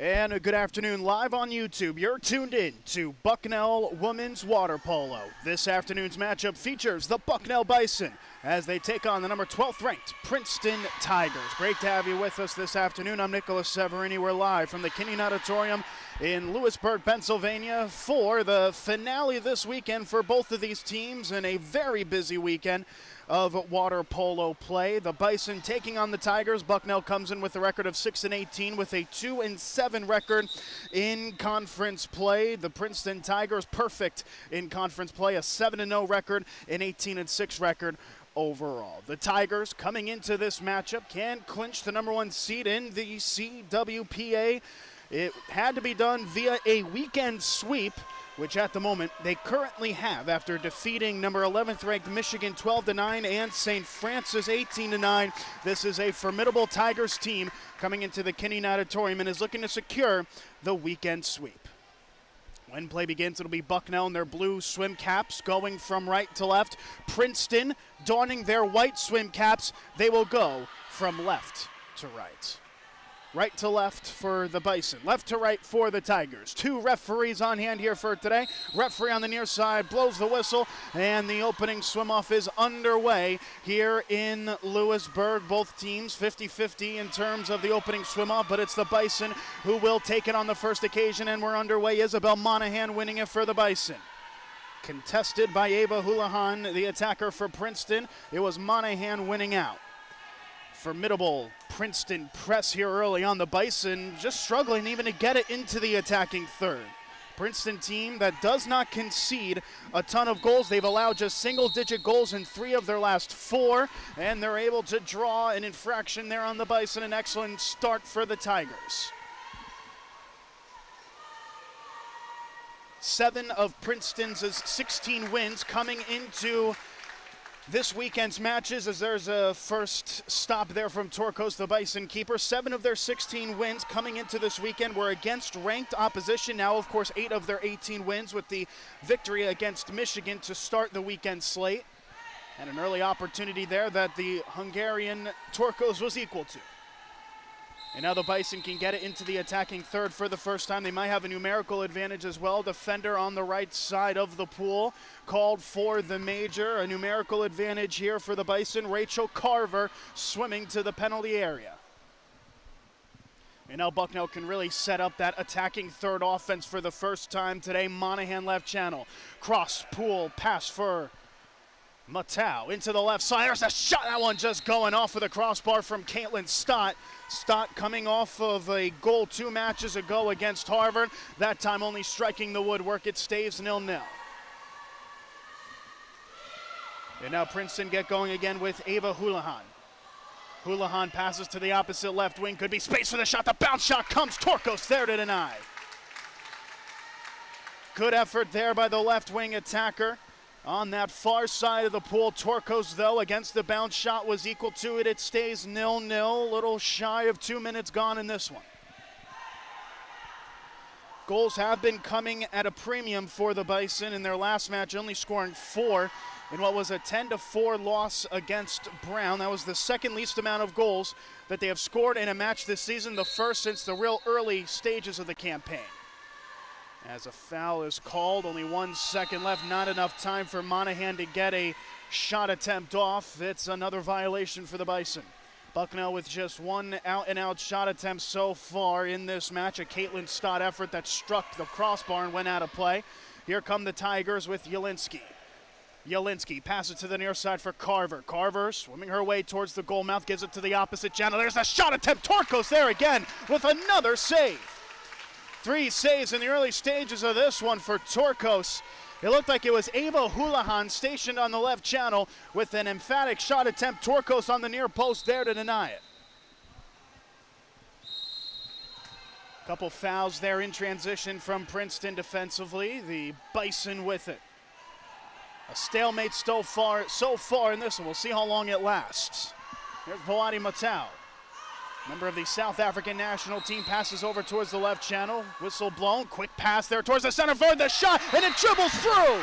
And a good afternoon live on YouTube. You're tuned in to Bucknell Women's Water Polo. This afternoon's matchup features the Bucknell Bison as they take on the number 12th ranked Princeton Tigers. Great to have you with us this afternoon. I'm Nicholas Severini. We're live from the Kinnean Auditorium in Lewisburg, Pennsylvania for the finale this weekend for both of these teams in a very busy weekend of water polo play. The Bison taking on the Tigers. Bucknell comes in with a record of 6-18 with a 2-7 record in conference play. The Princeton Tigers perfect in conference play, a 7-0 record, an 18-6 record overall. The Tigers coming into this matchup can clinch the number 1 seed in the CWPA. It had to be done via a weekend sweep, which at the moment they currently have after defeating number 11th ranked Michigan 12-9 and St. Francis 18-9. This is a formidable Tigers team coming into the Kinnean Auditorium and is looking to secure the weekend sweep. When play begins, it'll be Bucknell in their blue swim caps going from right to left. Princeton donning their white swim caps. They will go from left to right. Right to left for the Bison, left to right for the Tigers. Two referees on hand here for today. Referee on the near side blows the whistle, and the opening swim-off is underway here in Lewisburg. Both teams 50-50 in terms of the opening swim-off, but it's the Bison who will take it on the first occasion, and we're underway. Isabel Monahan winning it for the Bison. Contested by Ava Houlihan, the attacker for Princeton. It was Monahan winning out. Formidable Princeton press here early on. The Bison just struggling even to get it into the attacking third. Princeton team that does not concede a ton of goals. They've allowed just single-digit goals in 3 of their last 4, and they're able to draw an infraction there on the Bison. An excellent start for the Tigers. 7 of Princeton's 16 wins coming into this weekend's matches, as there's a first stop there from Torkos, the Bison keeper. 7 of their 16 wins coming into this weekend were against ranked opposition. Now, of course, 8 of their 18 wins with the victory against Michigan to start the weekend slate. And an early opportunity there that the Hungarian Torkos was equal to. And now the Bison can get it into the attacking third for the first time. They might have a numerical advantage as well. Defender on the right side of the pool called for the major. A numerical advantage here for the Bison. Rachel Carver swimming to the penalty area. And now Bucknell can really set up that attacking third offense for the first time today. Monahan left channel. Cross pool pass for Matau into the left side. There's a shot. That one just going off with a crossbar from Caitlin Stott. Stott coming off of a goal 2 matches ago against Harvard. That time only striking the woodwork. It stays 0-0. And now Princeton get going again with Ava Houlihan. Houlihan passes to the opposite left wing. Could be space for the shot. The bounce shot comes. Torkos there to deny. Good effort there by the left wing attacker. On that far side of the pool, Torkos, though, against the bounce shot was equal to it. It stays 0-0, a little shy of 2 minutes gone in this one. Goals have been coming at a premium for the Bison in their last match, only scoring 4 in what was a 10-4 loss against Brown. That was the second least amount of goals that they have scored in a match this season, the first since the real early stages of the campaign. As a foul is called, only 1 second left, not enough time for Monahan to get a shot attempt off. It's another violation for the Bison. Bucknell with just 1 out-and-out shot attempt so far in this match. A Caitlin Stott effort that struck the crossbar and went out of play. Here come the Tigers with Jelinski. Jelinski passes to the near side for Carver. Carver swimming her way towards the goal mouth, gives it to the opposite channel. There's a shot attempt. Torkos there again with another save. 3 saves in the early stages of this one for Torkos. It looked like it was Ava Houlihan stationed on the left channel with an emphatic shot attempt. Torkos on the near post there to deny it. Couple fouls there in transition from Princeton defensively. The Bison with it. A stalemate so far in this one. We'll see how long it lasts. Here's Boadi Matau. Member of the South African national team passes over towards the left channel. Whistle blown. Quick pass there towards the center forward. The shot, and it dribbles through.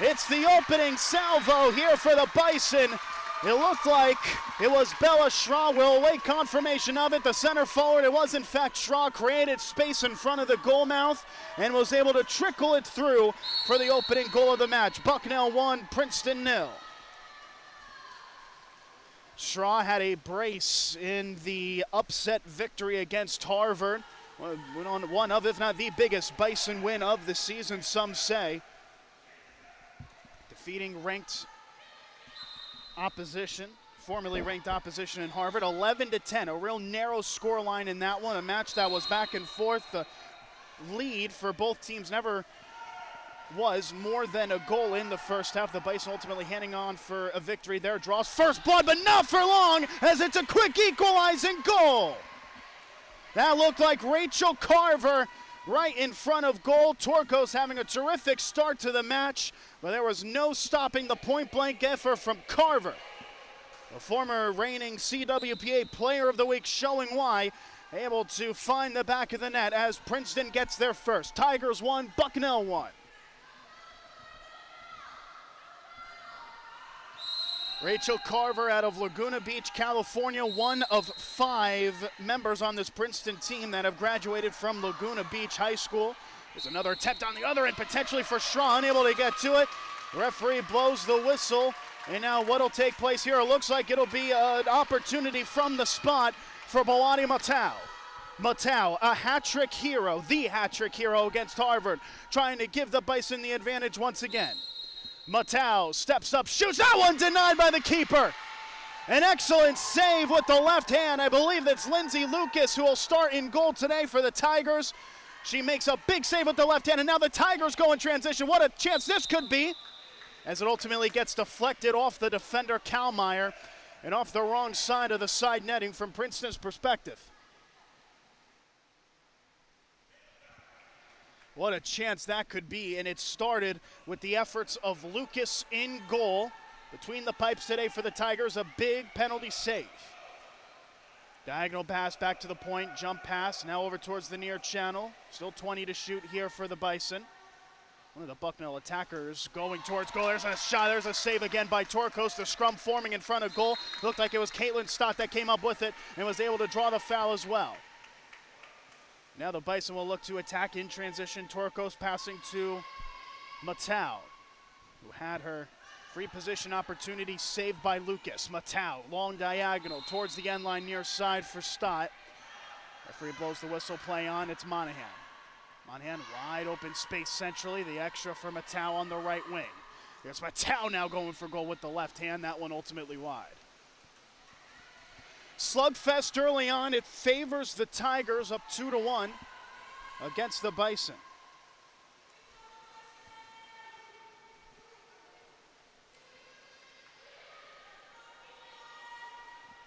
It's the opening salvo here for the Bison. It looked like it was Bella Schra. We'll await confirmation of it. The center forward, it was in fact Schra, created space in front of the goal mouth and was able to trickle it through for the opening goal of the match. Bucknell 1, Princeton 0. Schra had a brace in the upset victory against Harvard. One of, if not the biggest Bison win of the season, some say. Defeating ranked opposition, formerly ranked opposition in Harvard, 11-10, a real narrow scoreline in that one, a match that was back and forth. The lead for both teams never was more than a goal in the first half. The Bison ultimately handing on for a victory there. Draws first blood, but not for long, as it's a quick equalizing goal. That looked like Rachel Carver right in front of goal. Torkos having a terrific start to the match, but there was no stopping the point-blank effort from Carver. The former reigning CWPA Player of the Week, showing why, able to find the back of the net as Princeton gets their first. Tigers 1, Bucknell 1. Rachel Carver out of Laguna Beach, California, one of 5 members on this Princeton team that have graduated from Laguna Beach High School. There's another attempt on the other end, potentially for Schra, unable to get to it. The referee blows the whistle, and now what'll take place here? It looks like it'll be an opportunity from the spot for Balani Matau. Matau, a hat-trick hero, the hat-trick hero against Harvard, trying to give the Bison the advantage once again. Matau steps up, shoots, that one denied by the keeper. An excellent save with the left hand. I believe that's Lindsay Lucas who will start in goal today for the Tigers. She makes a big save with the left hand, and now the Tigers go in transition. What a chance this could be, as it ultimately gets deflected off the defender Kalmeyer and off the wrong side of the side netting from Princeton's perspective. What a chance that could be, and it started with the efforts of Lucas in goal. Between the pipes today for the Tigers, a big penalty save. Diagonal pass back to the point, jump pass, now over towards the near channel. Still 20 to shoot here for the Bison. One of the Bucknell attackers going towards goal. There's a shot, there's a save again by Torkos. The scrum forming in front of goal. Looked like it was Caitlin Stott that came up with it and was able to draw the foul as well. Now the Bison will look to attack in transition. Torkos passing to Matau, who had her free position opportunity saved by Lucas. Matau, long diagonal towards the end line near side for Stott. Referee blows the whistle, play on, it's Monahan. Monahan wide open space centrally, the extra for Matau on the right wing. There's Matau now going for goal with the left hand, that one ultimately wide. Slugfest early on, it favors the Tigers up 2-1 against the Bison.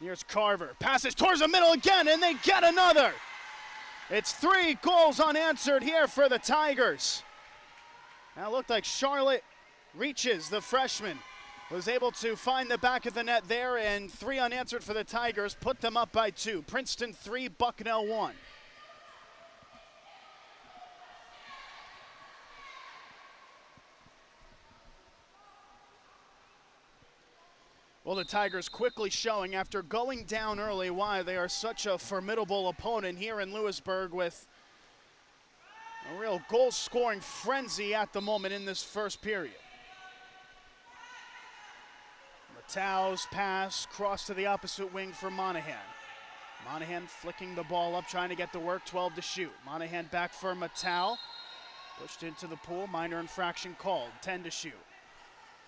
Here's Carver, passes towards the middle again, and they get another. It's 3 goals unanswered here for the Tigers. Now it looked like Charlotte Reaches, the freshman, was able to find the back of the net there, and 3 unanswered for the Tigers, put them up by 2. Princeton 3, Bucknell 1. Well, the Tigers quickly showing, after going down early, why they are such a formidable opponent here in Lewisburg, with a real goal-scoring frenzy at the moment in this first period. Matau's pass cross to the opposite wing for Monahan. Monahan flicking the ball up, trying to get the work, 12 to shoot. Monahan back for Matau. Pushed into the pool, minor infraction called, 10 to shoot.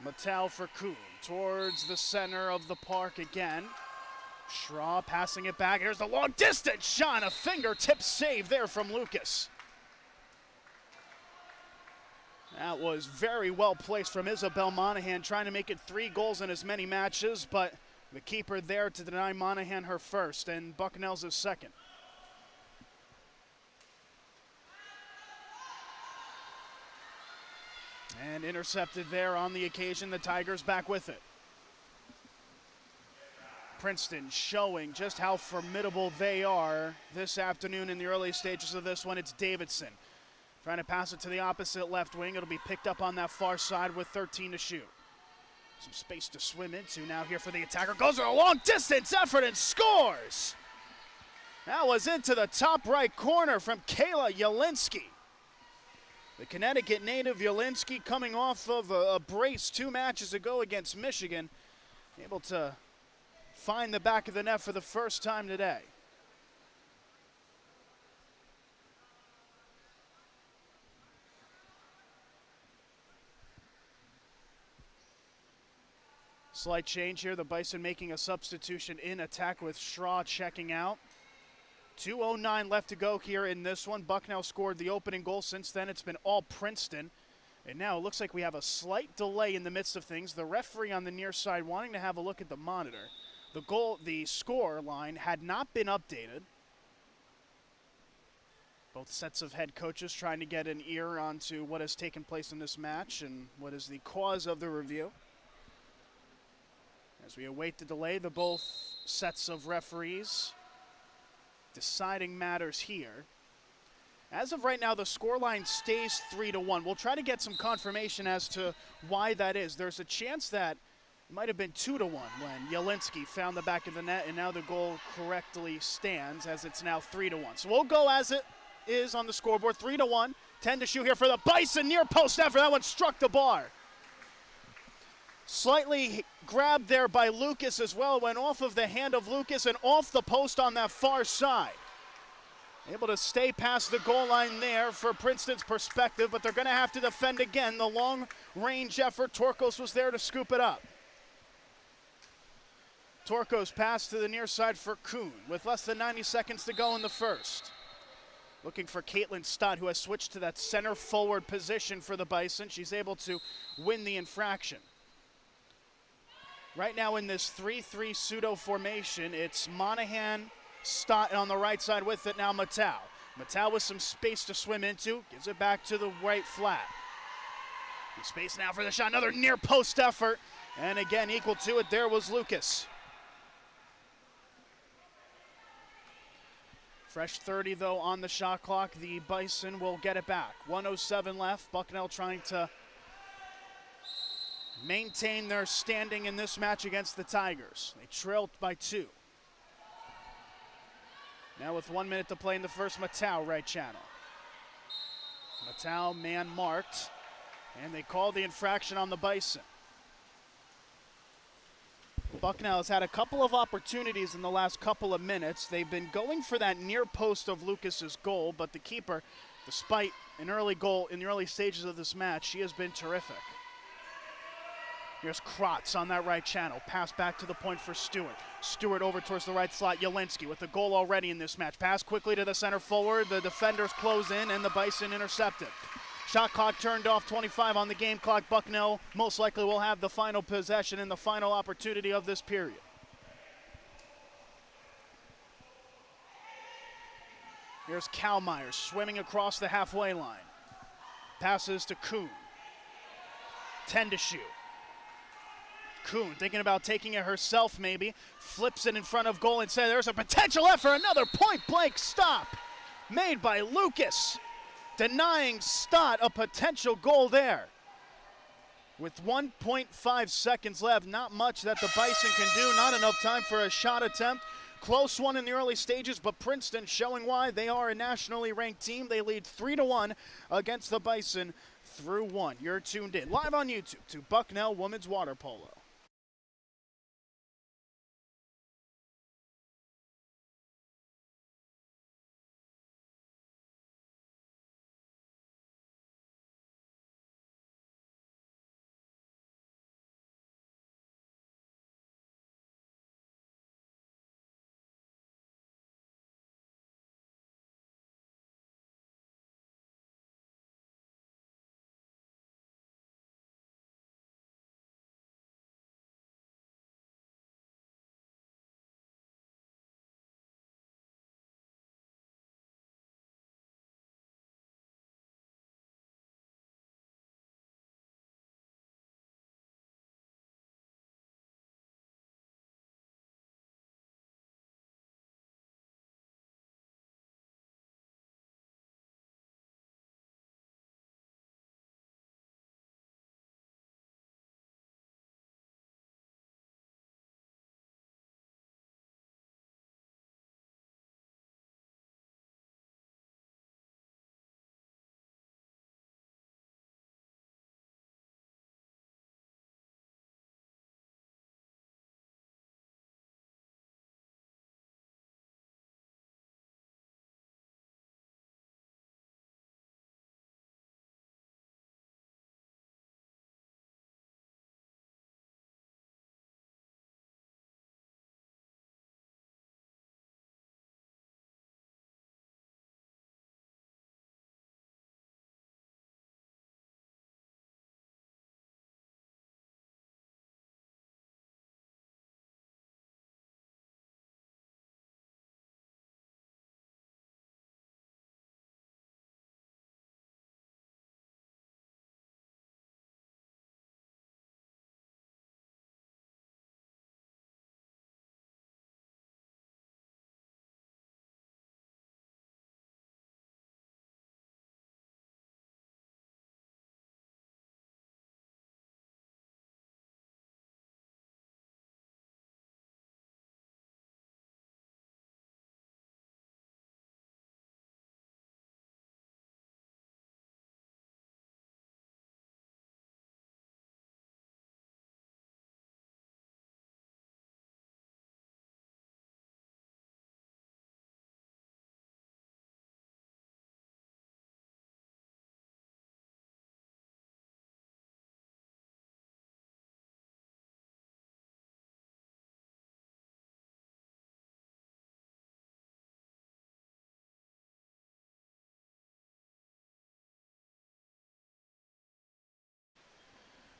Matau for Kuhn, towards the center of the park again. Schra passing it back, here's the long distance shot, a fingertip save there from Lucas. That was very well placed from Isabel Monahan, trying to make it 3 goals in as many matches, but the keeper there to deny Monahan her first, and Bucknell's his second. And intercepted there on the occasion, the Tigers back with it. Princeton showing just how formidable they are this afternoon in the early stages of this one. It's Davidson trying to pass it to the opposite left wing. It'll be picked up on that far side with 13 to shoot. Some space to swim into now here for the attacker. Goes for a long distance effort and scores. That was into the top right corner from Kayla Jelinski. The Connecticut native Jelinski coming off of a brace 2 matches ago against Michigan. Able to find the back of the net for the first time today. Slight change here. The Bison making a substitution in attack with Straw checking out. 2:09 left to go here in this one. Bucknell scored the opening goal. Since then, it's been all Princeton. And now it looks like we have a slight delay in the midst of things. The referee on the near side wanting to have a look at the monitor. The score line had not been updated. Both sets of head coaches trying to get an ear onto what has taken place in this match and what is the cause of the review. As we await the delay, the both sets of referees deciding matters here. As of right now, the scoreline stays 3-1. We'll try to get some confirmation as to why that is. There's a chance that it might have been 2-1 when Jelinski found the back of the net, and now the goal correctly stands as it's now 3-1. So we'll go as it is on the scoreboard, 3-1. 10 to shoot here for the Bison, near post effort. That one struck the bar. Slightly grabbed there by Lucas as well. Went off of the hand of Lucas and off the post on that far side. Able to stay past the goal line there for Princeton's perspective, but they're going to have to defend again. The long-range effort, Torkos was there to scoop it up. Torkos pass to the near side for Kuhn with less than 90 seconds to go in the first. Looking for Caitlin Stott, who has switched to that center forward position for the Bison. She's able to win the infraction. Right now in this 3-3 pseudo formation, it's Monahan, Stott on the right side with it now Matau. Matau with some space to swim into, gives it back to the right flat. Space now for the shot, another near post effort, and again equal to it, there was Lucas. Fresh 30 though on the shot clock, the Bison will get it back. 1:07 left, Bucknell trying to maintain their standing in this match against the Tigers. They trailed by 2. Now with 1 minute to play in the first, Matau right channel. Matau man marked, and they call the infraction on the Bison. Bucknell has had a couple of opportunities in the last couple of minutes. They've been going for that near post of Lucas's goal, but the keeper, despite an early goal in the early stages of this match, she has been terrific. Here's Kratz on that right channel. Pass back to the point for Stewart. Stewart over towards the right slot. Jelinski with the goal already in this match. Pass quickly to the center forward. The defenders close in, and the Bison intercepted. Shot clock turned off, 25 on the game clock. Bucknell most likely will have the final possession and the final opportunity of this period. Here's Kalmeyer swimming across the halfway line. Passes to Kuhn. 10 to shoot. Kuhn thinking about taking it herself maybe. Flips it in front of goal and says there's a potential effort. Another point-blank stop made by Lucas, denying Stott a potential goal there. With 1.5 seconds left, not much that the Bison can do. Not enough time for a shot attempt. Close one in the early stages, but Princeton showing why they are a nationally ranked team. They lead 3-1 against the Bison through 1. You're tuned in live on YouTube to Bucknell Women's Water Polo.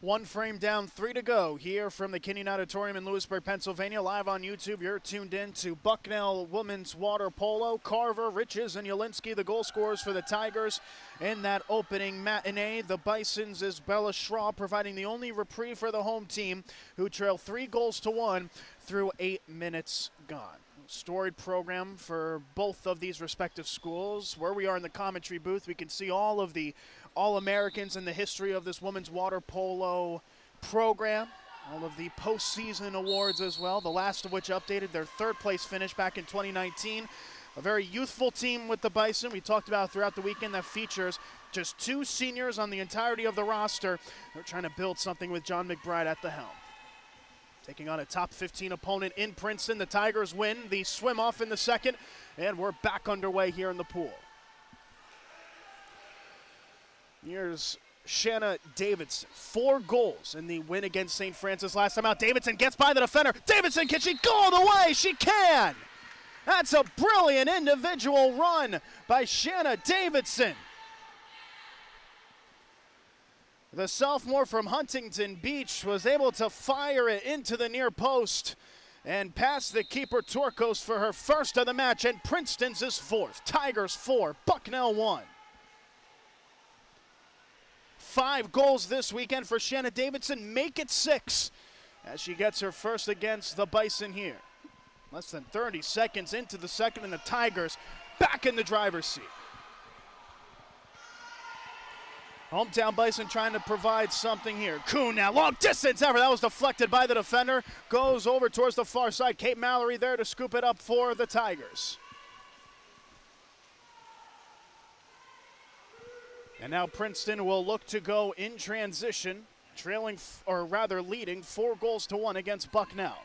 One frame down, 3 to go here from the Kenyon Auditorium in Lewisburg, Pennsylvania. Live on YouTube, you're tuned in to Bucknell Women's Water Polo. Carver, Riches, and Yelinsky, the goal scorers for the Tigers in that opening matinee. The Bisons is Bella Schraw providing the only reprieve for the home team, who trail 3-1 through 8 minutes gone. Storied program for both of these respective schools. Where we are in the commentary booth, we can see all of the All-Americans in the history of this women's water polo program. All of the postseason awards as well, the last of which updated their third-place finish back in 2019. A very youthful team with the Bison. We talked about throughout the weekend that features just 2 seniors on the entirety of the roster. They're trying to build something with John McBride at the helm. Taking on a top 15 opponent in Princeton. The Tigers win the swim off in the second, and we're back underway here in the pool. Here's Shanna Davidson. 4 goals in the win against St. Francis last time out. Davidson gets by the defender. Davidson, can she go all the way? She can! That's a brilliant individual run by Shanna Davidson. The sophomore from Huntington Beach was able to fire it into the near post and pass the keeper Torkos for her first of the match, and Princeton's is 4th. Tigers 4, Bucknell 1. 5 goals this weekend for Shanna Davidson, make it 6 as she gets her first against the Bison here. Less than 30 seconds into the second, and the Tigers back in the driver's seat. Hometown Bison trying to provide something here. Kuhn now, long distance effort. That was deflected by the defender. Goes over towards the far side. Kate Mallory there to scoop it up for the Tigers. And now Princeton will look to go in transition, leading 4-1 against Bucknell.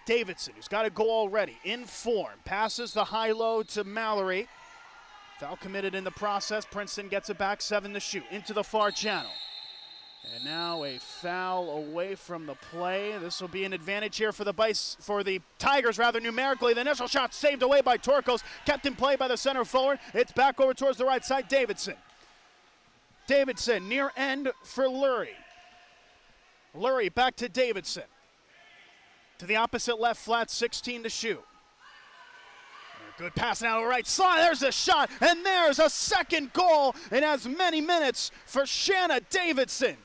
Davidson, who's got a goal already, in form, passes the high-low to Mallory. Foul committed in the process. Princeton gets it back, 7 to shoot, into the far channel. And now a foul away from the play. This will be an advantage here for the Tigers, numerically. The initial shot saved away by Torkos, kept in play by the center forward. It's back over towards the right side, Davidson. Davidson, near end for Lurie. Lurie back to Davidson. To the opposite left flat, 16 to shoot. Good pass now to the right side. There's a shot, and there's a second goal in as many minutes for Shanna Davidson.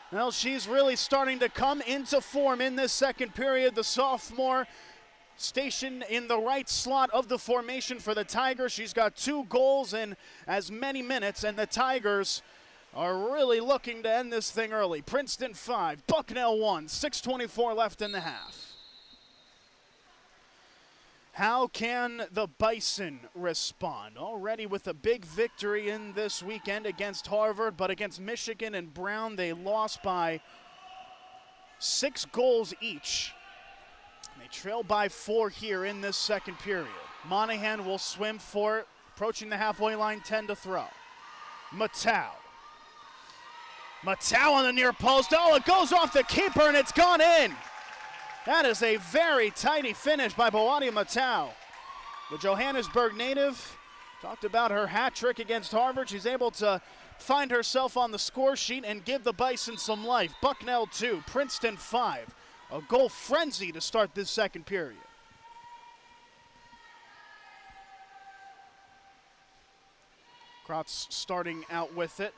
Well, she's really starting to come into form in this second period. The sophomore stationed in the right slot of the formation for the Tigers. She's got 2 goals in as many minutes, and the Tigers are really looking to end this thing early. Princeton 5, Bucknell 1, 6:24 left in the half. How can the Bison respond? Already with a big victory in this weekend against Harvard, but against Michigan and Brown, they lost by 6 goals each. They trail by 4 here in this second period. Monahan will swim for it, approaching the halfway line, 10 to throw. Matau on the near post. Oh, it goes off the keeper, and it's gone in. That is a very tidy finish by Boadi Matau. The Johannesburg native talked about her hat trick against Harvard. She's able to find herself on the score sheet and give the Bison some life. Bucknell 2, Princeton 5. A goal frenzy to start this second period. Krotz starting out with it.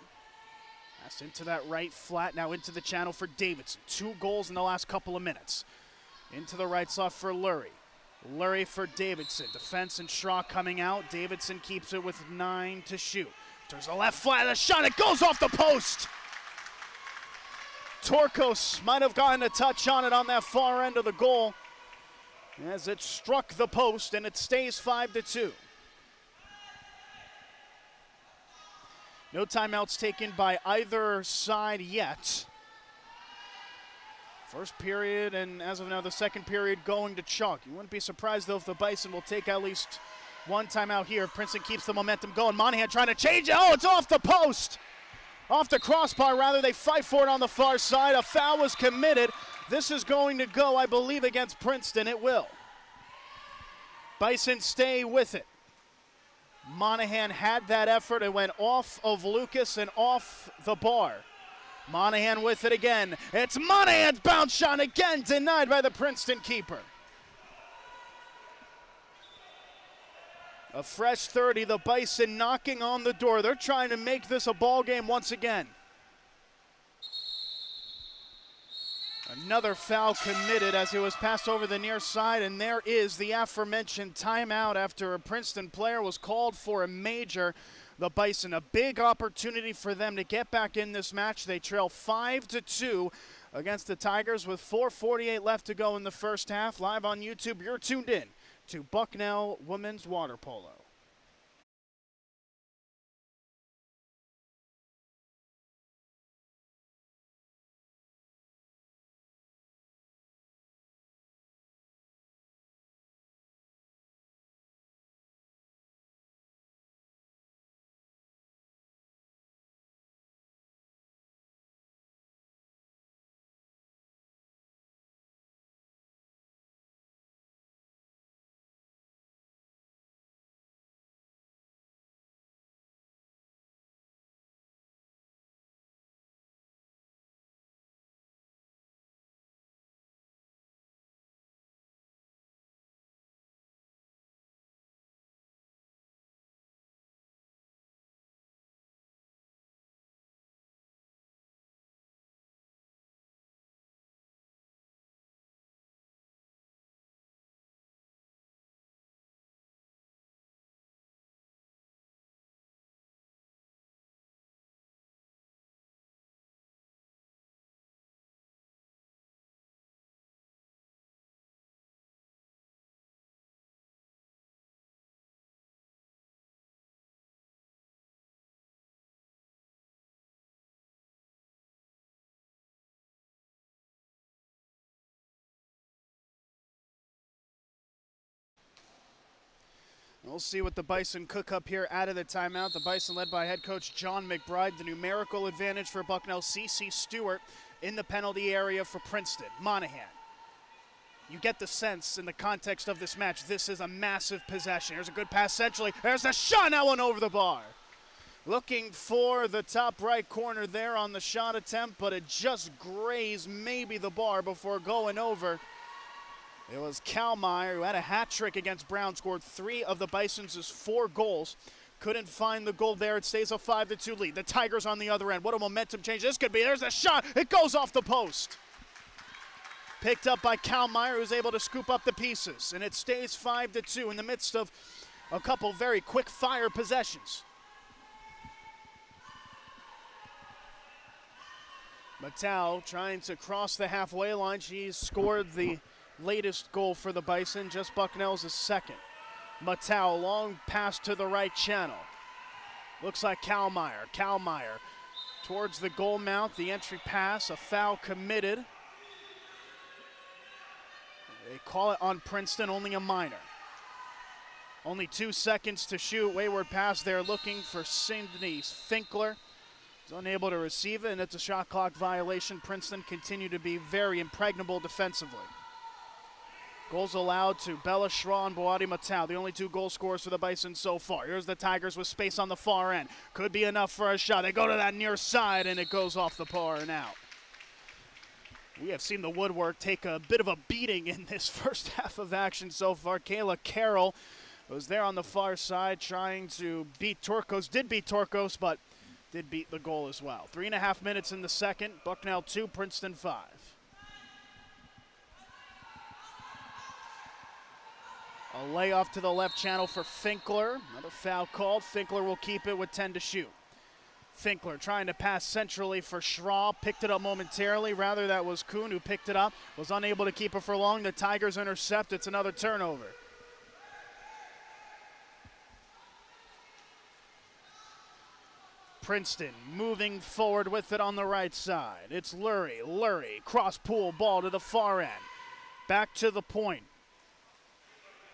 Pass into that right flat, now into the channel for Davidson. 2 goals in the last couple of minutes. Into the right slot for Lurie. Lurie for Davidson. Defense and Schraw coming out. Davidson keeps it with 9 to shoot. There's a left flat, a shot, it goes off the post. Torkos might have gotten a touch on it on that far end of the goal as it struck the post, and it stays 5-2. No timeouts taken by either side yet. First period, and as of now, the second period going to chalk. You wouldn't be surprised, though, if the Bison will take at least 1 timeout here. Princeton keeps the momentum going. Monahan trying to change it. Oh, it's off the post. Off the crossbar, rather. They fight for it on the far side. A foul was committed. This is going to go, I believe, against Princeton. It will. Bison stay with it. Monahan had that effort. It went off of Lucas and off the bar. Monahan with it again. It's Monahan's bounce shot again, denied by the Princeton keeper. A fresh 30, the Bison knocking on the door. They're trying to make this a ball game once again. Another foul committed as it was passed over the near side, and there is the aforementioned timeout after a Princeton player was called for a major. The Bison, a big opportunity for them to get back in this match. They trail 5-2 against the Tigers with 4:48 left to go in the first half. Live on YouTube, you're tuned in to Bucknell Women's Water Polo. We'll see what the Bison cook up here out of the timeout. The Bison led by head coach John McBride. The numerical advantage for Bucknell. C.C. Stewart in the penalty area for Princeton. Monahan. You get the sense in the context of this match, this is a massive possession. Here's a good pass centrally. There's a shot, that one over the bar. Looking for the top right corner there on the shot attempt, but it just grazed maybe the bar before going over. It was Kalmeyer, who had a hat trick against Brown, scored 3 of the Bison's 4 goals. Couldn't find the goal there. It stays a 5-2 lead. The Tigers on the other end. What a momentum change this could be. There's a shot. It goes off the post. Picked up by Kalmeyer, who's able to scoop up the pieces. And it stays 5-2 in the midst of a couple very quick fire possessions. Mattel trying to cross the halfway line. She's scored the latest goal for the Bison, just Bucknell's is second. Mattel, long pass to the right channel. Looks like Kalmeyer. Kalmeyer towards the goal mount, the entry pass, a foul committed. They call it on Princeton, only a minor. Only 2 seconds to shoot. Wayward pass there looking for Sydney Finkler. He's unable to receive it, and it's a shot clock violation. Princeton continue to be very impregnable defensively. Goals allowed to Bella Schraw and Boadi Matau, the only 2 goal scorers for the Bison so far. Here's the Tigers with space on the far end. Could be enough for a shot. They go to that near side, and it goes off the bar and out. We have seen the woodwork take a bit of a beating in this first half of action so far. Kayla Carroll was there on the far side trying to beat Torkos. Did beat Torkos, but did beat the goal as well. 3.5 minutes in the second. Bucknell 2, Princeton 5. A layoff to the left channel for Finkler. Another foul called. Finkler will keep it with 10 to shoot. Finkler trying to pass centrally for Schraw. Picked it up momentarily. Rather, that was Kuhn who picked it up. Was unable to keep it for long. The Tigers intercept. It's another turnover. Princeton moving forward with it on the right side. It's Lurie. Lurie, cross pool ball to the far end. Back to the point.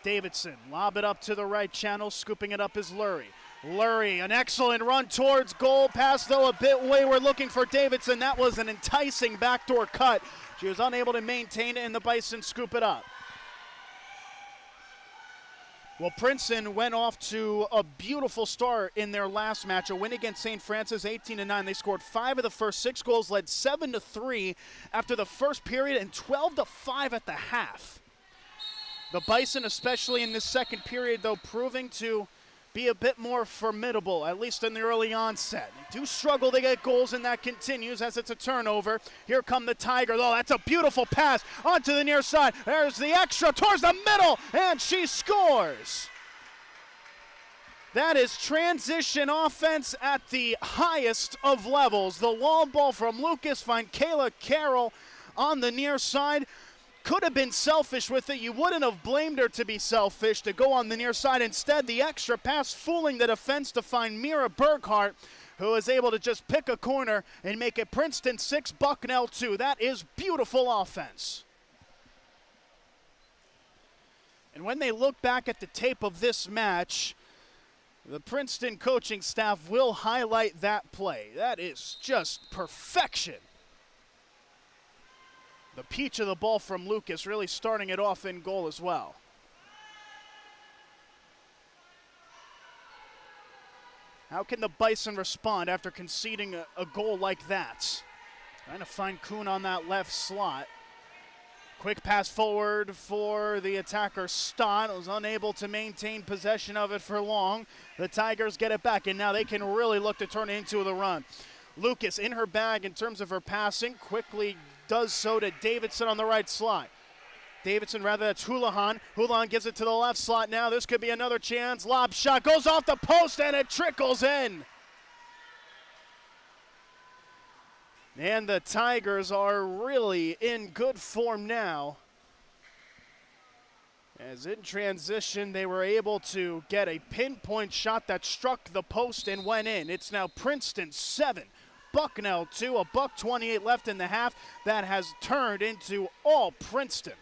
Davidson, lob it up to the right channel, scooping it up is Lurie. Lurie, an excellent run towards goal, pass though a bit wayward, looking for Davidson. That was an enticing backdoor cut. She was unable to maintain it, and the Bison scoop it up. Well, Princeton went off to a beautiful start in their last match, a win against St. Francis, 18-9. They scored 5 of the first 6 goals, led 7-3 after the first period, and 12-5 at the half. The Bison, especially in this second period, though, proving to be a bit more formidable, at least in the early onset. They do struggle to get goals, and that continues as it's a turnover. Here come the Tigers. Oh, that's a beautiful pass onto the near side. There's the extra towards the middle, and she scores. That is transition offense at the highest of levels. The long ball from Lucas finds Kayla Carroll on the near side. Could have been selfish with it. You wouldn't have blamed her to be selfish to go on the near side. Instead, the extra pass fooling the defense to find Mira Burkhart, who is able to just pick a corner and make it Princeton 6, Bucknell 2. That is beautiful offense. And when they look back at the tape of this match, the Princeton coaching staff will highlight that play. That is just perfection. The peach of the ball from Lucas really starting it off in goal as well. How can the Bison respond after conceding a goal like that? Trying to find Kuhn on that left slot. Quick pass forward for the attacker Stott. Was unable to maintain possession of it for long. The Tigers get it back, and now they can really look to turn it into the run. Lucas in her bag in terms of her passing, quickly does so to Davidson on the right slot. Davidson, rather, that's Houlihan. Houlihan gives it to the left slot now. This could be another chance. Lob shot goes off the post, and it trickles in. And the Tigers are really in good form now. As in transition, they were able to get a pinpoint shot that struck the post and went in. It's now Princeton 7, Bucknell 2, $1:28 left in the half. That has turned into all Princeton.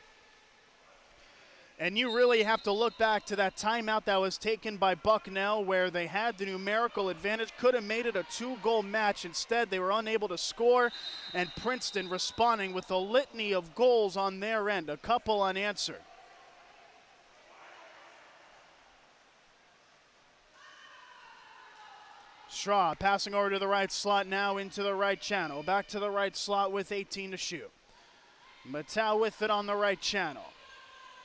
And you really have to look back to that timeout that was taken by Bucknell where they had the numerical advantage, could have made it a 2-goal match. Instead, they were unable to score, and Princeton responding with a litany of goals on their end, a couple unanswered. Straw passing over to the right slot now into the right channel. Back to the right slot with 18 to shoot. Matau with it on the right channel.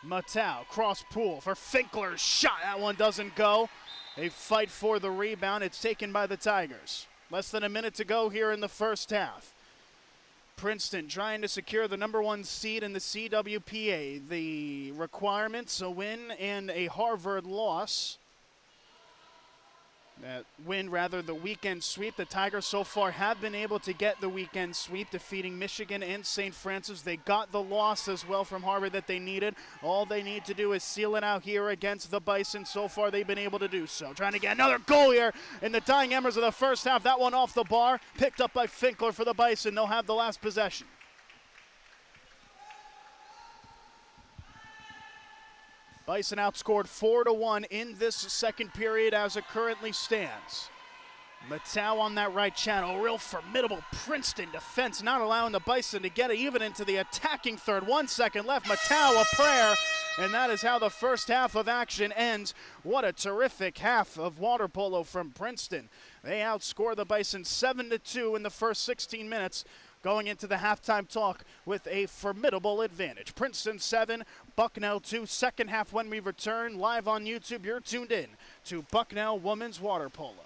Matau, cross pool for Finkler's shot. That one doesn't go. They fight for the rebound. It's taken by the Tigers. Less than a minute to go here in the first half. Princeton trying to secure the #1 seed in the CWPA. The requirements, a win and a Harvard loss. That win, rather, the weekend sweep. The Tigers so far have been able to get the weekend sweep, defeating Michigan and St. Francis. They got the loss as well from Harvard that they needed. All they need to do is seal it out here against the Bison. So far, they've been able to do so. Trying to get another goal here in the dying embers of the first half. That one off the bar, picked up by Finkler for the Bison. They'll have the last possession. Bison outscored 4-1 in this second period as it currently stands. Matau on that right channel, real formidable Princeton defense, not allowing the Bison to get it even into the attacking third. 1 second left, Matau a prayer, and that is how the first half of action ends. What a terrific half of water polo from Princeton. They outscore the Bison 7-2 in the first 16 minutes. Going into the halftime talk with a formidable advantage. Princeton 7, Bucknell 2. Second half when we return live on YouTube. You're tuned in to Bucknell Women's Water Polo.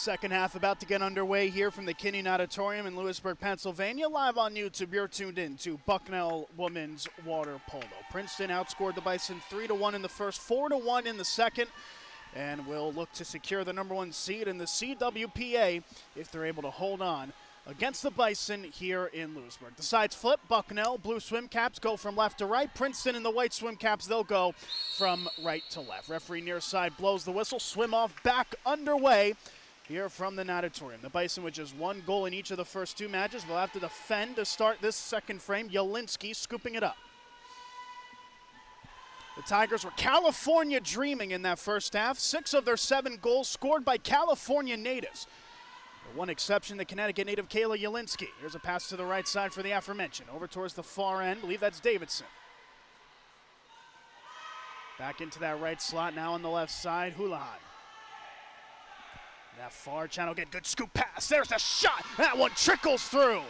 Second half about to get underway here from the Kinnean Auditorium in Lewisburg, Pennsylvania. Live on YouTube, you're tuned in to Bucknell Women's Water Polo. Princeton outscored the Bison 3-1 in the first, 4-1 in the second, and will look to secure the #1 seed in the CWPA if they're able to hold on against the Bison here in Lewisburg. The sides flip. Bucknell, blue swim caps, go from left to right. Princeton in the white swim caps, they'll go from right to left. Referee near side blows the whistle. Swim off back underway here from the auditorium. The Bison with just 1 goal in each of the first 2 matches will have to defend to start this second frame. Jelinski scooping it up. The Tigers were California dreaming in that first half. 6 of their 7 goals scored by California natives. The one exception, the Connecticut native Kayla Jelinski. Here's a pass to the right side for the aforementioned. Over towards the far end. I believe that's Davidson. Back into that right slot, now on the left side, Houlihan. That far channel, get good scoop pass. There's a shot. That one trickles through.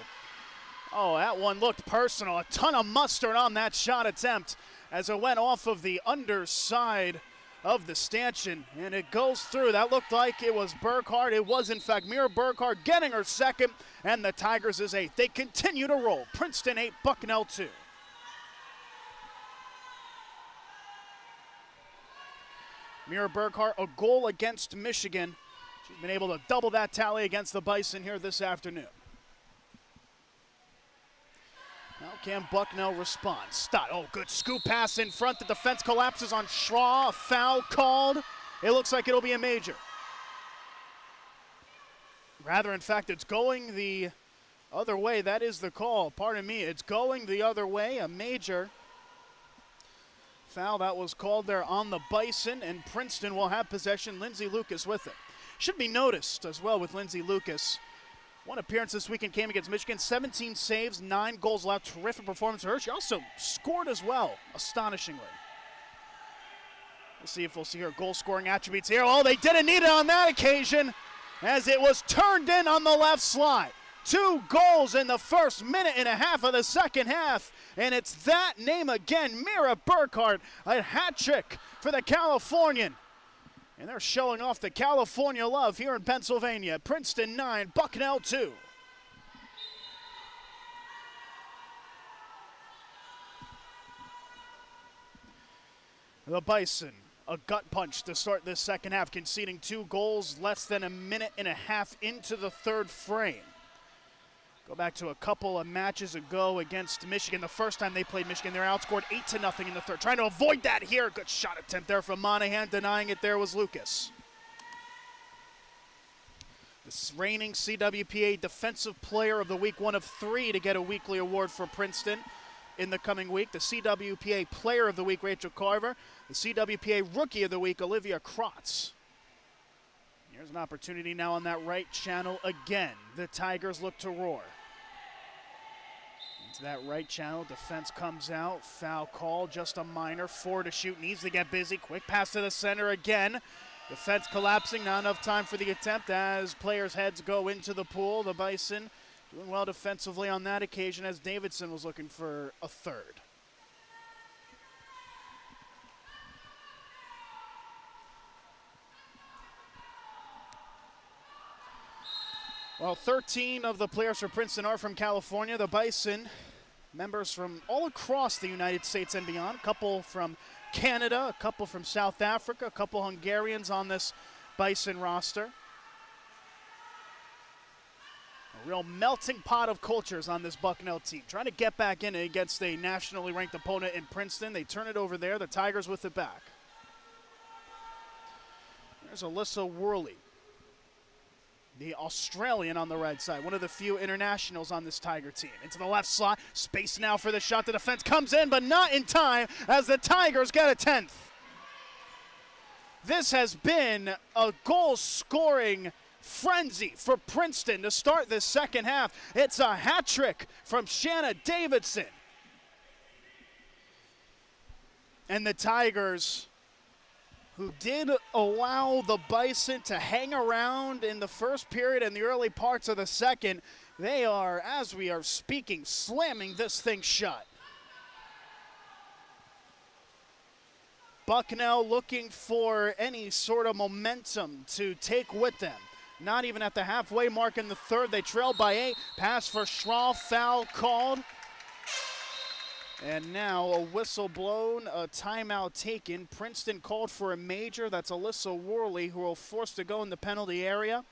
Oh, that one looked personal. A ton of mustard on that shot attempt as it went off of the underside of the stanchion, and it goes through. That looked like it was Burkhardt. It was, in fact, Mira Burkhardt getting her second, and the Tigers is 8. They continue to roll. Princeton 8, Bucknell 2. Mira Burkhardt, a goal against Michigan. She's been able to double that tally against the Bison here this afternoon. Now can Bucknell respond? Stott, oh, good scoop pass in front. The defense collapses on Schraw. A foul called. It looks like it'll be a major. Rather, in fact, it's going the other way. That is the call. Pardon me. It's going the other way. A major foul that was called there on the Bison, and Princeton will have possession. Lindsay Lucas with it. Should be noticed as well with Lindsay Lucas. One appearance this weekend came against Michigan. 17 saves, 9 goals allowed. Terrific performance for her. She also scored as well, astonishingly. We'll see if we'll see her goal-scoring attributes here. Oh, they didn't need it on that occasion as it was turned in on the left slide. 2 goals in the first minute and a half of the second half. And it's that name again, Mira Burkhardt, a hat trick for the Californian. And they're showing off the California love here in Pennsylvania. Princeton 9, Bucknell 2. The Bison, a gut punch to start this second half, conceding 2 goals less than a minute and a half into the third frame. Go back to a couple of matches ago against Michigan. The first time they played Michigan, they were outscored 8-0 in the third. Trying to avoid that here. Good shot attempt there from Monahan. Denying it there was Lucas. This reigning CWPA Defensive Player of the Week, one of 3 to get a weekly award for Princeton in the coming week. The CWPA Player of the Week, Rachel Carver. The CWPA Rookie of the Week, Olivia Krotz. Here's an opportunity now on that right channel again. The Tigers look to roar. Into that right channel, defense comes out. Foul call, just a minor. 4 to shoot, needs to get busy. Quick pass to the center again. Defense collapsing, not enough time for the attempt as players' heads go into the pool. The Bison doing well defensively on that occasion as Davidson was looking for a third. Well, 13 of the players for Princeton are from California. The Bison, members from all across the United States and beyond. A couple from Canada, a couple from South Africa, a couple Hungarians on this Bison roster. A real melting pot of cultures on this Bucknell team. Trying to get back in it against a nationally ranked opponent in Princeton. They turn it over there. The Tigers with it back. There's Alyssa Worley, the Australian on the right side, one of the few internationals on this Tiger team. Into the left slot, space now for the shot. The defense comes in, but not in time as the Tigers get a 10th. This has been a goal-scoring frenzy for Princeton to start this second half. It's a hat trick from Shanna Davidson. And the Tigers, who did allow the Bison to hang around in the first period and the early parts of the second, they are, as we are speaking, slamming this thing shut. Bucknell looking for any sort of momentum to take with them. not even at the halfway mark in the third. They trailed by 8. Pass for Schrahl, foul called. And now a whistle blown, a timeout taken. Princeton called for a major. That's Alyssa Worley, who will force to go in the penalty area.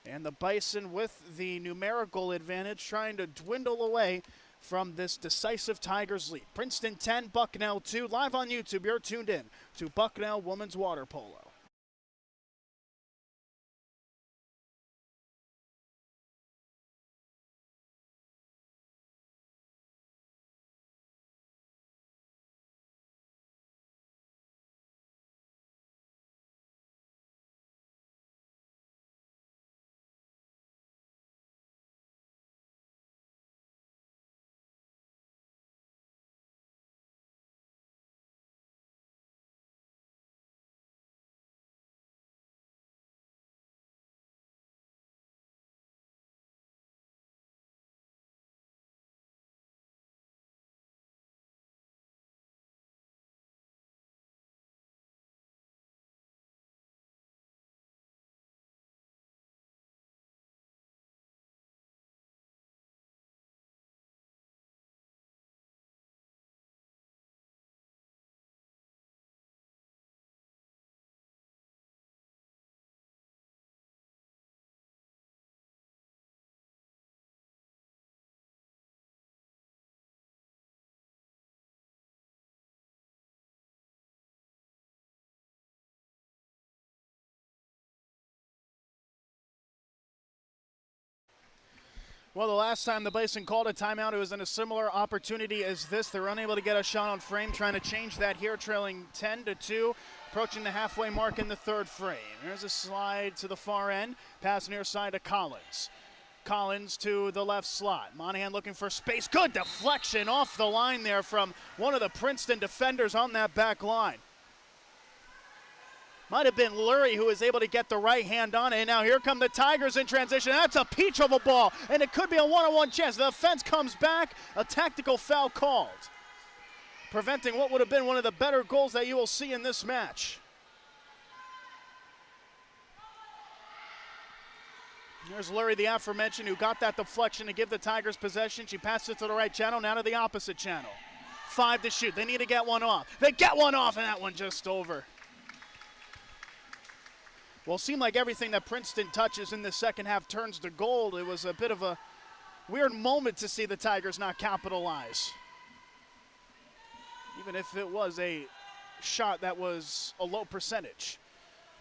And the Bison with the numerical advantage trying to dwindle away from this decisive Tigers lead. Princeton 10, Bucknell 2. Live on YouTube, you're tuned in to Bucknell Women's Water Polo. Well, the last time the Bison called a timeout, it was in a similar opportunity as this. They were unable to get a shot on frame, trying to change that here, trailing 10-2, approaching the halfway mark in the third frame. Here's a slide to the far end, pass near side to Collins. Collins to the left slot. Monahan looking for space. Good deflection off the line there from one of the Princeton defenders on that back line. Might have been Lurie who was able to get the right hand on it. And now here come the Tigers in transition. That's a peach of a ball, and it could be a one-on-one chance. The offense comes back, a tactical foul called, preventing what would have been one of the better goals that you will see in this match. Here's Lurie, the aforementioned, who got that deflection to give the Tigers possession. She passed it to the right channel, now to the opposite channel. 5 to shoot. They need to get one off. They get one off, and that one just over. Well, it seemed like everything that Princeton touches in the second half turns to gold. It was a bit of a weird moment to see the Tigers not capitalize. Even if it was a shot that was a low percentage.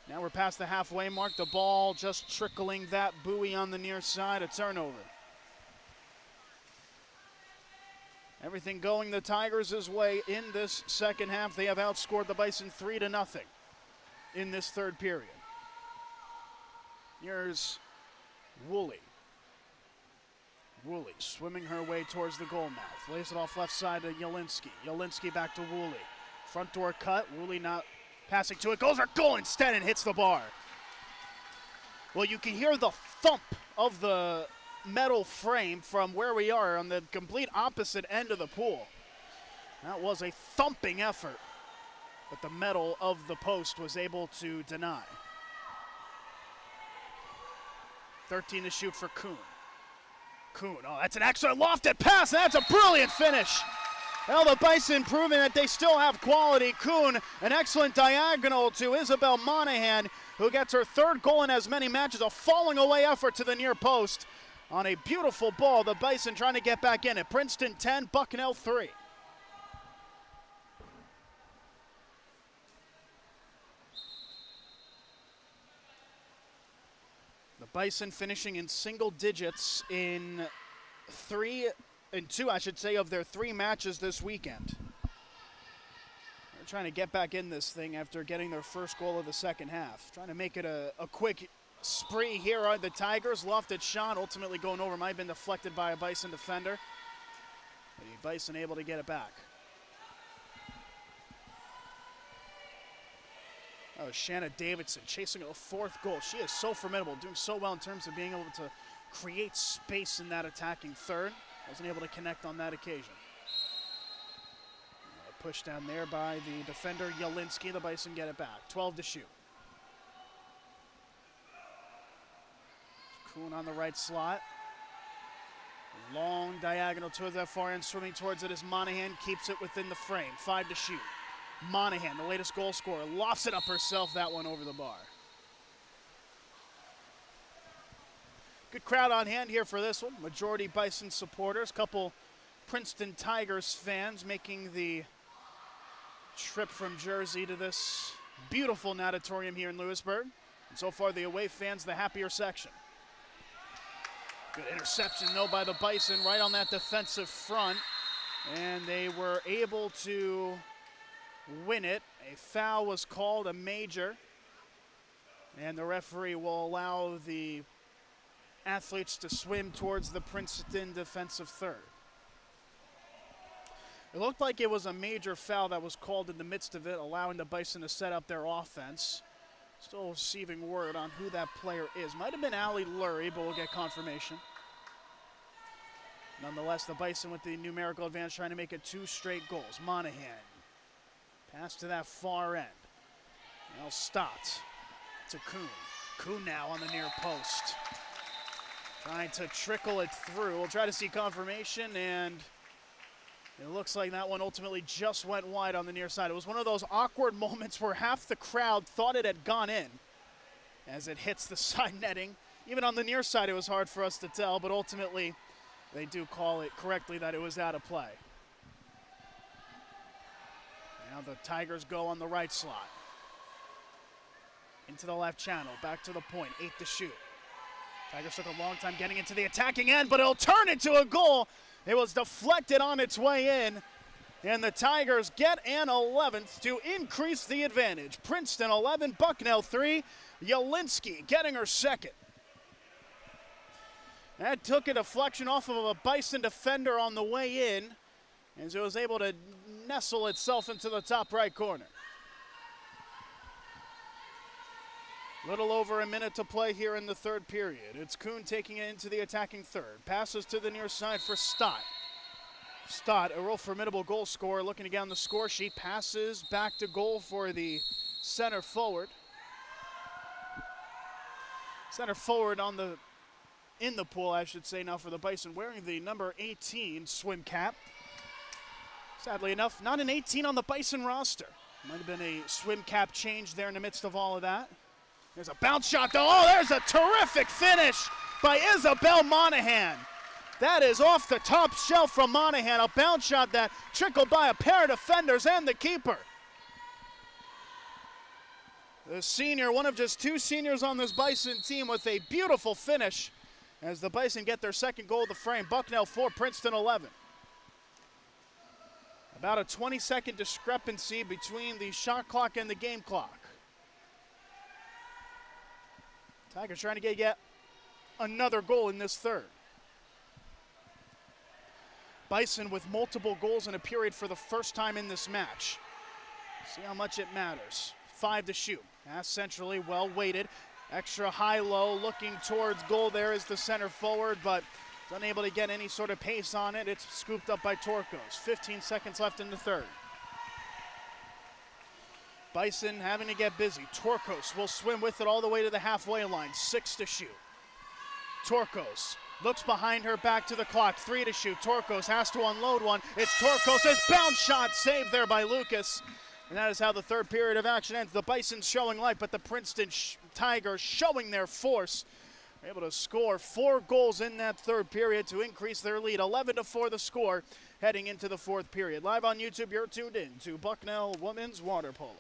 Now we're past the halfway mark. The ball just trickling that buoy on the near side. A turnover. Everything going the Tigers' way in this second half. They have outscored the Bison 3-0 in this third period. Here's Woolley. Woolley swimming her way towards the goal mouth. Lays it off left side to Jelinski. Jelinski back to Woolley. Front door cut. Woolley not passing to it. Goes for goal instead and hits the bar. Well, you can hear the thump of the metal frame from where we are on the complete opposite end of the pool. That was a thumping effort, but the metal of the post was able to deny. 13 to shoot for Kuhn. Kuhn, oh, that's an excellent lofted pass, and that's a brilliant finish. Well, the Bison proving that they still have quality. Kuhn, an excellent diagonal to Isabel Monahan, who gets her third goal in as many matches. A falling away effort to the near post on a beautiful ball. The Bison trying to get back in it. Princeton 10, Bucknell 3. Bison finishing in single digits in two of their 3 matches this weekend. They're trying to get back in this thing after getting their first goal of the second half. Trying to make it a quick spree here on the Tigers. Lofted shot, ultimately going over. Might have been deflected by a Bison defender. The Bison able to get it back. Oh, Shanna Davidson chasing a 4th goal. She is so formidable, doing so well in terms of being able to create space in that attacking third. Wasn't able to connect on that occasion. Pushed down there by the defender, Jelinski. The Bison get it back. 12 to shoot. Kuhn on the right slot. Long diagonal towards that far end, swimming towards it as Monahan keeps it within the frame. 5 to shoot. Monahan, the latest goal scorer, lofts it up herself, that one over the bar. Good crowd on hand here for this one. Majority Bison supporters, couple Princeton Tigers fans making the trip from Jersey to this beautiful natatorium here in Lewisburg. And so far the away fans, the happier section. Good interception though by the Bison right on that defensive front. And they were able to win it. A foul was called, a major. And the referee will allow the athletes to swim towards the Princeton defensive third. It looked like it was a major foul that was called in the midst of it, allowing the Bison to set up their offense. Still receiving word on who that player is. Might have been Allie Lurie, but we'll get confirmation. Nonetheless, the Bison with the numerical advantage trying to make it 2 straight goals. Monahan. Pass to that far end. Now Stott to Kuhn. Kuhn now on the near post. Trying to trickle it through. We'll try to see confirmation, and it looks like that one ultimately just went wide on the near side. It was one of those awkward moments where half the crowd thought it had gone in as it hits the side netting. Even on the near side, it was hard for us to tell, but ultimately they do call it correctly that it was out of play. Now the Tigers go on the right slot. Into the left channel, back to the point, 8 to shoot. Tigers took a long time getting into the attacking end, but it'll turn into a goal. It was deflected on its way in, and the Tigers get an 11th to increase the advantage. Princeton 11, Bucknell 3. Jelinski getting her second. That took a deflection off of a Bison defender on the way in, as it was able to nestle itself into the top right corner. Little over a minute to play here in the third period. It's Kuhn taking it into the attacking third. Passes to the near side for Stott. Stott, a real formidable goal scorer, looking to get on the score sheet. Passes back to goal for the center forward. Center forward in the pool, I should say, now for the Bison, wearing the number 18 swim cap. Sadly enough, not an 18 on the Bison roster. Might have been a swim cap change there in the midst of all of that. There's a bounce shot, though. Oh, there's a terrific finish by Isabel Monahan. That is off the top shelf from Monahan. A bounce shot that trickled by a pair of defenders and the keeper. The senior, one of just 2 seniors on this Bison team, with a beautiful finish as the Bison get their second goal of the frame. Bucknell 4, Princeton 11. About a 20-second discrepancy between the shot clock and the game clock. Tigers trying to get yet another goal in this third. Bison with multiple goals in a period for the first time in this match. See how much it matters. 5 to shoot. Pass centrally, well weighted. Extra high-low, looking towards goal. There is the center forward, but is unable to get any sort of pace on it. It's scooped up by Torkos. 15 seconds left in the third. Bison having to get busy. Torkos will swim with it all the way to the halfway line. 6 to shoot. Torkos looks behind her, back to the clock. 3 to shoot. Torkos has to unload one. It's Torkos' bounce shot saved there by Lucas. And that is how the third period of action ends. The Bison showing life, but the Princeton Tigers showing their force. They're able to score 4 goals in that third period to increase their lead. 11-4 the score heading into the fourth period. Live on YouTube, you're tuned in to Bucknell Women's Water Polo.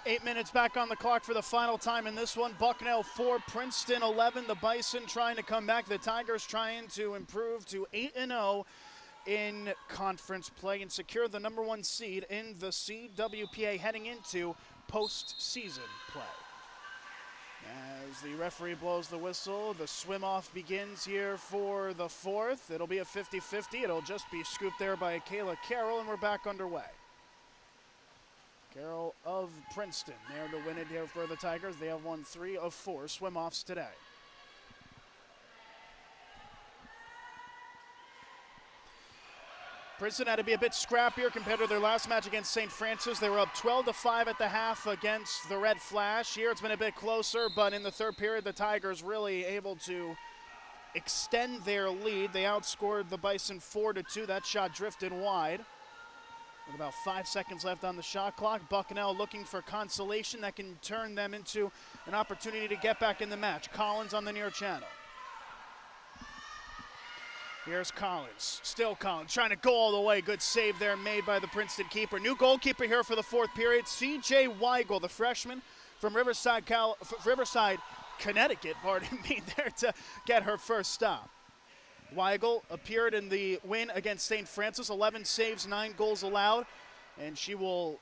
8 minutes back on the clock for the final time in this one. Bucknell 4, Princeton 11. The Bison trying to come back. The Tigers trying to improve to 8-0 in conference play and secure the #1 seed in the CWPA heading into postseason play. As the referee blows the whistle, the swim-off begins here for the 4th. It'll be a 50-50. It'll just be scooped there by Kayla Carroll, and we're back underway. Carroll of Princeton there to win it here for the Tigers. They have won 3 of 4 swim-offs today. Princeton had to be a bit scrappier compared to their last match against St. Francis. They were up 12-5 at the half against the Red Flash. Here it's been a bit closer, but in the third period, the Tigers really able to extend their lead. They outscored the Bison 4-2. That shot drifted wide. With about 5 seconds left on the shot clock, Bucknell looking for consolation that can turn them into an opportunity to get back in the match. Collins on the near channel. Here's Collins, still Collins, trying to go all the way. Good save there made by the Princeton keeper. New goalkeeper here for the 4th period, C.J. Weigel, the freshman from Riverside, Connecticut, pardon me, there to get her first stop. Weigel appeared in the win against St. Francis, 11 saves, 9 goals allowed, and she will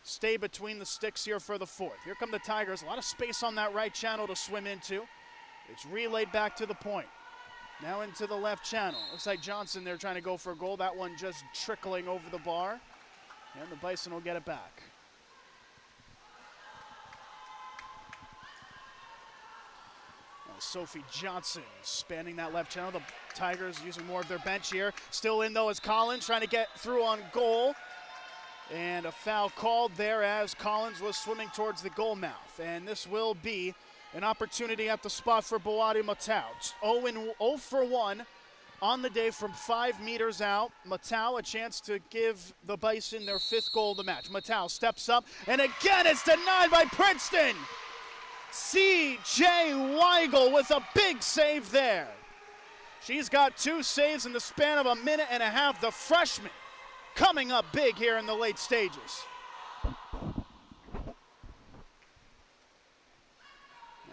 stay between the sticks here for the 4th. Here come the Tigers, a lot of space on that right channel to swim into. It's relayed back to the point. Now into the left channel. Looks like Johnson there trying to go for a goal. That one just trickling over the bar. And the Bison will get it back. Now Sophie Johnson spanning that left channel. The Tigers using more of their bench here. Still in though is Collins trying to get through on goal. And a foul called there as Collins was swimming towards the goal mouth. And this will be an opportunity at the spot for Boadi Matau. 0 for 1 on the day from 5 meters out. Matau a chance to give the Bison their 5th goal of the match. Matau steps up, and again it's denied by Princeton. C.J. Weigel with a big save there. She's got 2 saves in the span of a minute and a half. The freshman coming up big here in the late stages.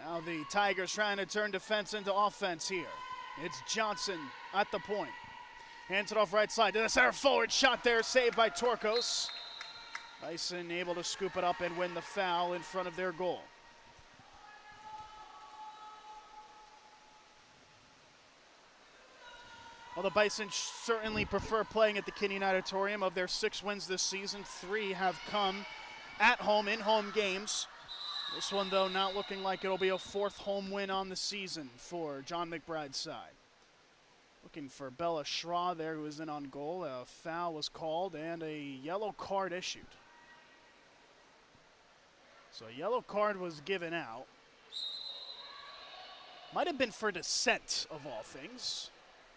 Now the Tigers trying to turn defense into offense here. It's Johnson at the point. Hands it off right side to the center forward. Shot there, saved by Torkos. Bison able to scoop it up and win the foul in front of their goal. Well, the Bison certainly prefer playing at the Kinnian Auditorium. Of their 6 wins this season, 3 have come at home in home games. This one, though, not looking like it'll be a 4th home win on the season for John McBride's side. Looking for Bella Schraw there, who was in on goal. A foul was called and a yellow card issued. So a yellow card was given out. Might have been for dissent, of all things.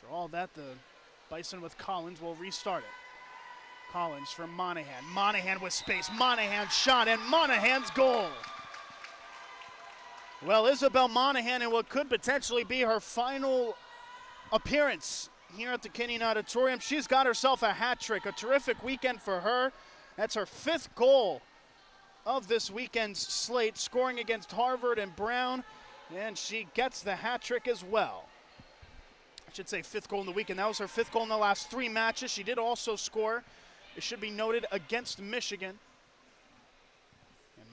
For all that, the Bison with Collins will restart it. Collins from Monahan. Monahan with space. Monahan shot, and Monahan's goal. Well, Isabel Monahan in what could potentially be her final appearance here at the Kinnian Auditorium. She's got herself a hat trick, a terrific weekend for her. That's her 5th goal of this weekend's slate, scoring against Harvard and Brown, and she gets the hat trick as well. I should say 5th goal in the weekend. That was her 5th goal in the last 3 matches. She did also score, it should be noted, against Michigan.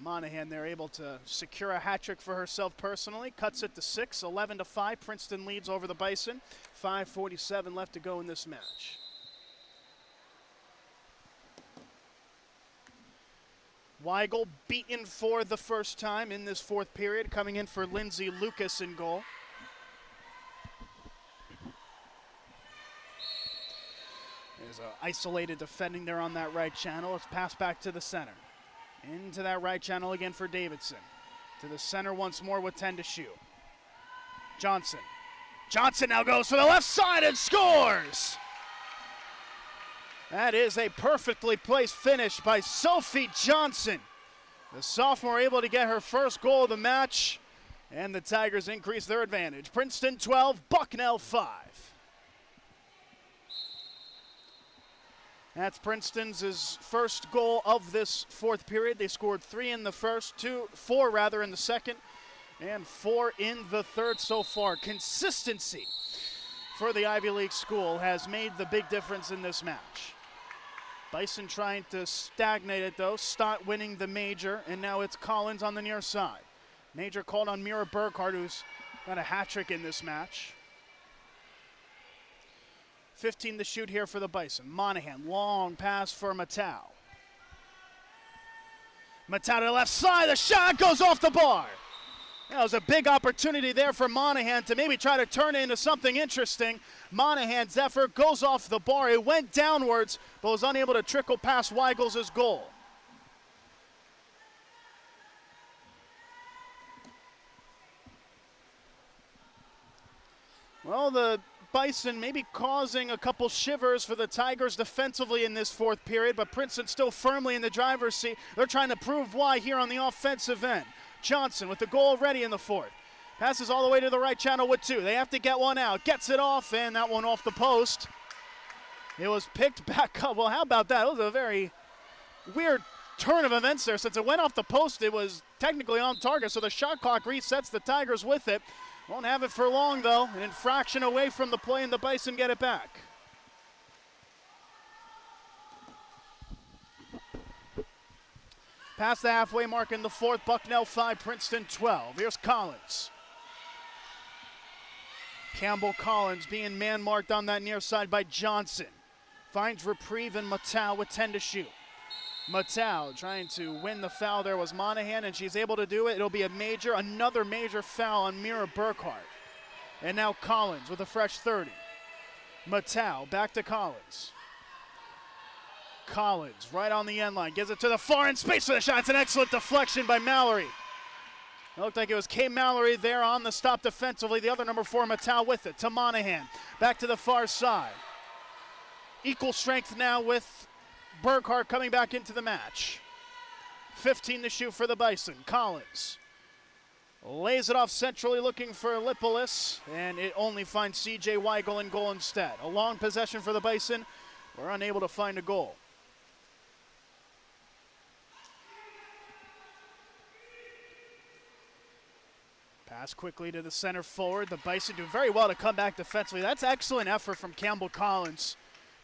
Monahan there able to secure a hat trick for herself personally. Cuts it to 6, 11-5. Princeton leads over the Bison. 5:47 left to go in this match. Weigel beaten for the first time in this 4th period, coming in for Lindsay Lucas in goal. There's an isolated defending there on that right channel. Let's pass back to the center. Into that right channel again for Davidson. To the center once more with 10 to shoot. Johnson. Johnson now goes for the left side and scores! That is a perfectly placed finish by Sophie Johnson. The sophomore able to get her first goal of the match, and the Tigers increase their advantage. Princeton 12, Bucknell 5. That's Princeton's first goal of this fourth period. They scored 3 in the first, 4 rather in the second, and 4 in the third so far. Consistency for the Ivy League school has made the big difference in this match. Bison trying to stagnate it though. Stott winning the major, and now it's Collins on the near side. Major called on Mira Burkhardt, who's got a hat trick in this match. 15 to shoot here for the Bison. Monahan, long pass for Matau. Matau to the left side, the shot goes off the bar. That was a big opportunity there for Monahan to maybe try to turn it into something interesting. Monahan's effort goes off the bar. It went downwards, but was unable to trickle past Weigels' goal. Well, the Bison maybe causing a couple shivers for the Tigers defensively in this fourth period, but Princeton still firmly in the driver's seat. They're trying to prove why here on the offensive end. Johnson with the goal ready in the fourth. Passes all the way to the right channel with 2. They have to get one out. Gets it off, and that one off the post. It was picked back up. Well, how about that? It was a very weird turn of events there. Since it went off the post, it was technically on target, so the shot clock resets. The Tigers with it. Won't have it for long, though. An infraction away from the play, and the Bison get it back. Past the halfway mark in the fourth, Bucknell 5, Princeton 12. Here's Collins. Campbell Collins being man-marked on that near side by Johnson. Finds reprieve in Matau with 10 to shoot. Matau trying to win the foul. There was Monahan, and she's able to do it. It'll be another major foul on Mira Burkhardt. And now Collins with a fresh 30. Matau back to Collins. Collins right on the end line. Gives it to the far end space for the shot. It's an excellent deflection by Mallory. It looked like it was Kay Mallory there on the stop defensively. The other number 4, Matau, with it to Monahan. Back to the far side. Equal strength now with Burkhardt coming back into the match. 15 to shoot for the Bison. Collins lays it off centrally looking for Lipolis, and it only finds C.J. Weigel in goal instead. A long possession for the Bison. We're unable to find a goal. Pass quickly to the center forward. The Bison do very well to come back defensively. That's excellent effort from Campbell Collins.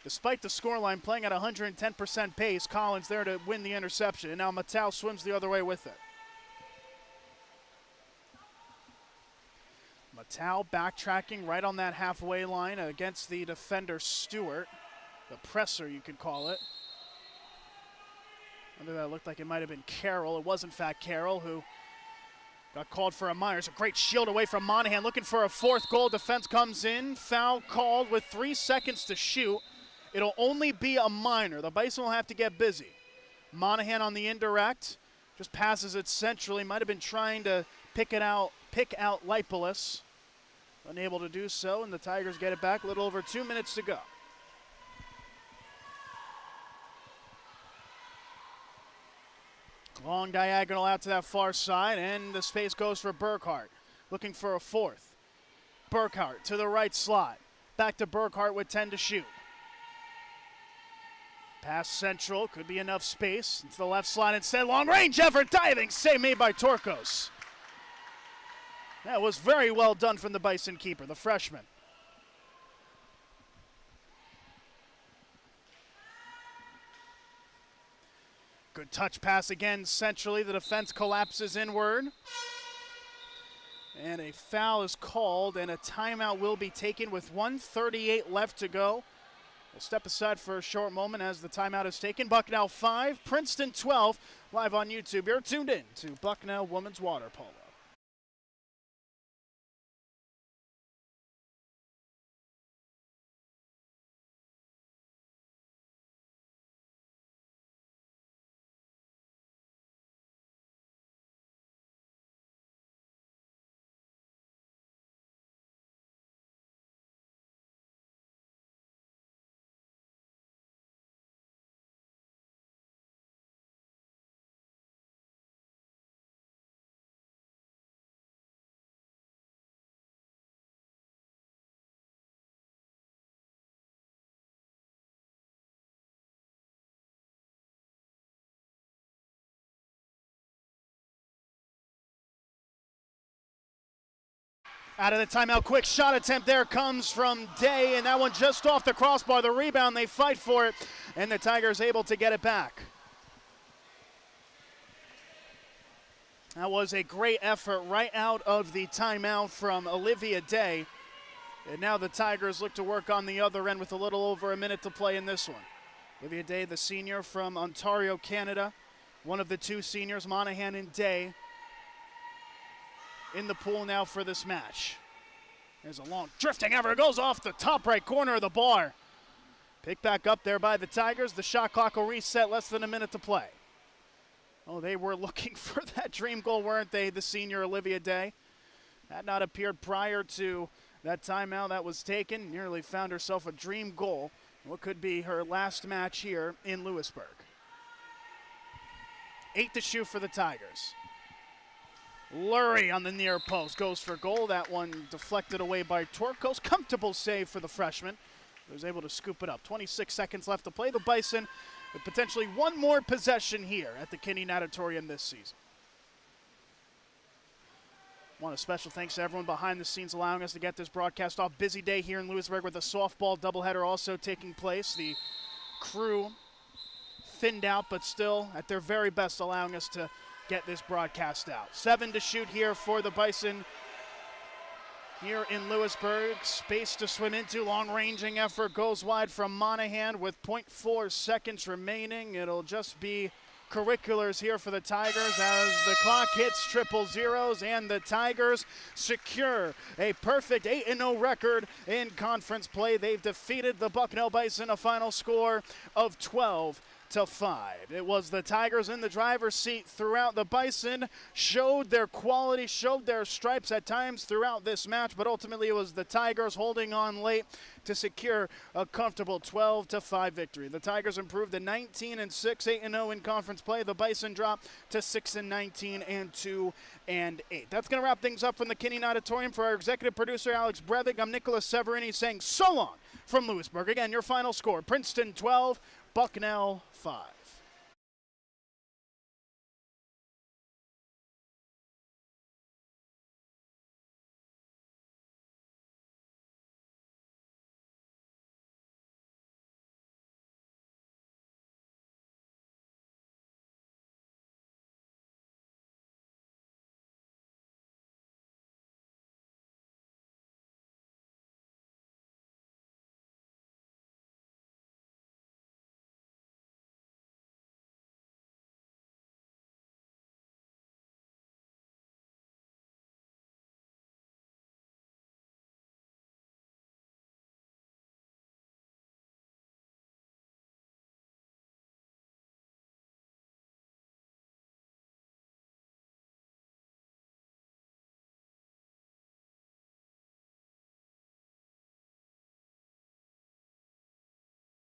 Despite the scoreline playing at 110% pace, Collins there to win the interception. And now Matau swims the other way with it. Matau backtracking right on that halfway line against the defender Stewart. The presser, you could call it. Under that, looked like it might have been Carroll. It was, in fact, Carroll who got called for a minor. It's a great shield away from Monahan. Looking for a fourth goal. Defense comes in. Foul called with 3 seconds to shoot. It'll only be a minor. The Bison will have to get busy. Monahan on the indirect. Just passes it centrally. Might have been trying to pick out Lipolis. Unable to do so, and the Tigers get it back. A little over 2 minutes to go. Long diagonal out to that far side, and the space goes for Burkhardt. Looking for a fourth. Burkhardt to the right slot. Back to Burkhardt with 10 to shoot. Pass central, could be enough space. Into the left slot instead. Long range effort, diving save made by Torkos. That was very well done from the Bison keeper, the freshman. Good touch pass again centrally. The defense collapses inward. And a foul is called, and a timeout will be taken with 1:38 left to go. We'll step aside for a short moment as the timeout is taken. Bucknell 5, Princeton 12, live on YouTube. You're tuned in to Bucknell Women's Water Polo. Out of the timeout, quick shot attempt there comes from Day, and that one just off the crossbar. The rebound, they fight for it, and the Tigers able to get it back. That was a great effort right out of the timeout from Olivia Day. And now the Tigers look to work on the other end with a little over a minute to play in this one. Olivia Day, the senior from Ontario, Canada. One of the two seniors, Monahan and Day, in the pool now for this match. There's a long drifting effort. It goes off the top right corner of the bar. Picked back up there by the Tigers. The shot clock will reset, less than a minute to play. Oh, they were looking for that dream goal, weren't they, the senior Olivia Day? Had not appeared prior to that timeout that was taken. Nearly found herself a dream goal. What could be her last match here in Lewisburg. 8 to shoot for the Tigers. Lurie on the near post goes for goal. That one deflected away by Torkos. Comfortable save for the freshman. He was able to scoop it up. 26 seconds left to play. The Bison with potentially one more possession here at the Kinney Natatorium this season. Want a special thanks to everyone behind the scenes allowing us to get this broadcast off. Busy day here in Lewisburg with a softball doubleheader also taking place. The crew thinned out, but still at their very best allowing us to get this broadcast out. 7 to shoot here for the Bison here in Lewisburg. Space to swim into. Long-ranging effort goes wide from Monahan with 0.4 seconds remaining. It'll just be curriculars here for the Tigers as the clock hits triple zeros, and the Tigers secure a perfect 8-0 record in conference play. They've defeated the Bucknell Bison, a final score of 12-5. It was the Tigers in the driver's seat throughout. The Bison showed their quality, showed their stripes at times throughout this match, but ultimately it was the Tigers holding on late to secure a comfortable 12-5 victory. The Tigers improved to 19-6, 8-0 in conference play. The Bison dropped to 6-19 and 2-8. That's going to wrap things up from the Kinney Auditorium. For our executive producer Alex Brevig, I'm Nicholas Severini saying so long from Lewisburg. Again, your final score: Princeton 12, Bucknell 5.